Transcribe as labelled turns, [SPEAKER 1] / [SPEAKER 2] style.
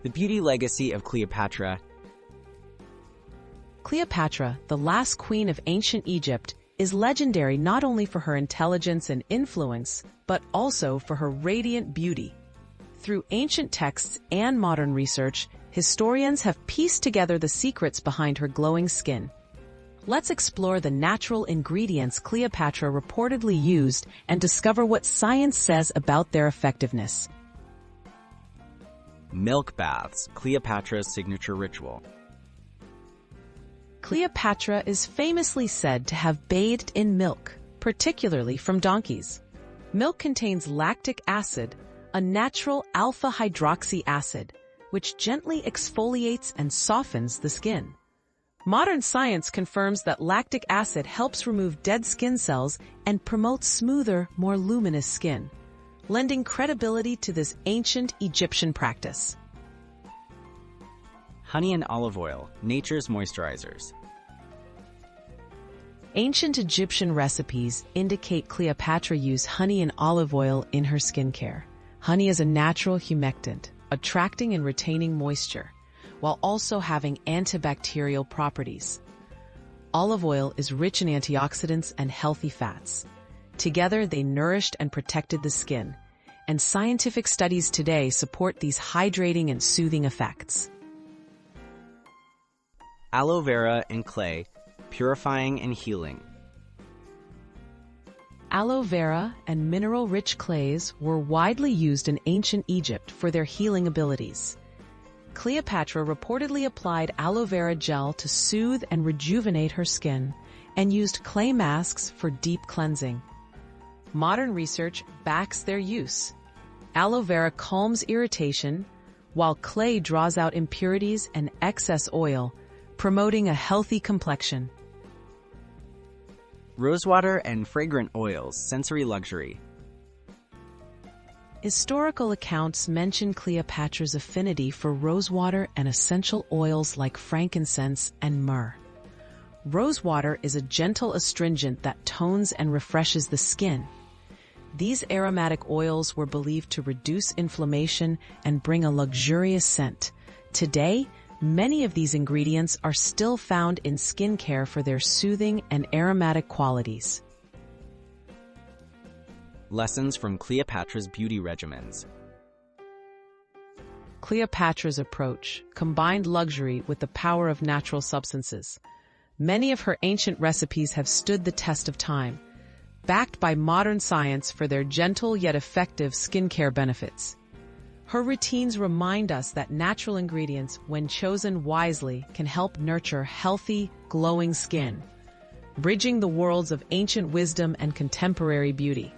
[SPEAKER 1] The beauty legacy of Cleopatra.
[SPEAKER 2] Cleopatra, the last queen of ancient Egypt, is legendary not only for her intelligence and influence, but also for her radiant beauty. Through ancient texts and modern research, historians have pieced together the secrets behind her glowing skin. Let's explore the natural ingredients Cleopatra reportedly used and discover what science says about their effectiveness.
[SPEAKER 1] Milk baths, Cleopatra's signature ritual.
[SPEAKER 2] Cleopatra is famously said to have bathed in milk, particularly from donkeys. Milk contains lactic acid, a natural alpha-hydroxy acid, which gently exfoliates and softens the skin. Modern science confirms that lactic acid helps remove dead skin cells and promotes smoother, more luminous skin, lending credibility to this ancient Egyptian practice.
[SPEAKER 1] Honey and olive oil, nature's moisturizers.
[SPEAKER 2] Ancient Egyptian recipes indicate Cleopatra used honey and olive oil in her skincare. Honey is a natural humectant, attracting and retaining moisture, while also having antibacterial properties. Olive oil is rich in antioxidants and healthy fats. Together, they nourished and protected the skin, and scientific studies today support these hydrating and soothing effects.
[SPEAKER 1] Aloe vera and clay, purifying and healing.
[SPEAKER 2] Aloe vera and mineral-rich clays were widely used in ancient Egypt for their healing abilities. Cleopatra reportedly applied aloe vera gel to soothe and rejuvenate her skin, and used clay masks for deep cleansing. Modern research backs their use. Aloe vera calms irritation, while clay draws out impurities and excess oil, promoting a healthy complexion.
[SPEAKER 1] Rosewater and fragrant oils, sensory luxury.
[SPEAKER 2] Historical accounts mention Cleopatra's affinity for rosewater and essential oils like frankincense and myrrh. Rosewater is a gentle astringent that tones and refreshes the skin. These aromatic oils were believed to reduce inflammation and bring a luxurious scent. Today, many of these ingredients are still found in skincare for their soothing and aromatic qualities.
[SPEAKER 1] Lessons from Cleopatra's beauty regimens.
[SPEAKER 2] Cleopatra's approach combined luxury with the power of natural substances. Many of her ancient recipes have stood the test of time, backed by modern science for their gentle yet effective skincare benefits. Her routines remind us that natural ingredients, when chosen wisely, can help nurture healthy, glowing skin, bridging the worlds of ancient wisdom and contemporary beauty.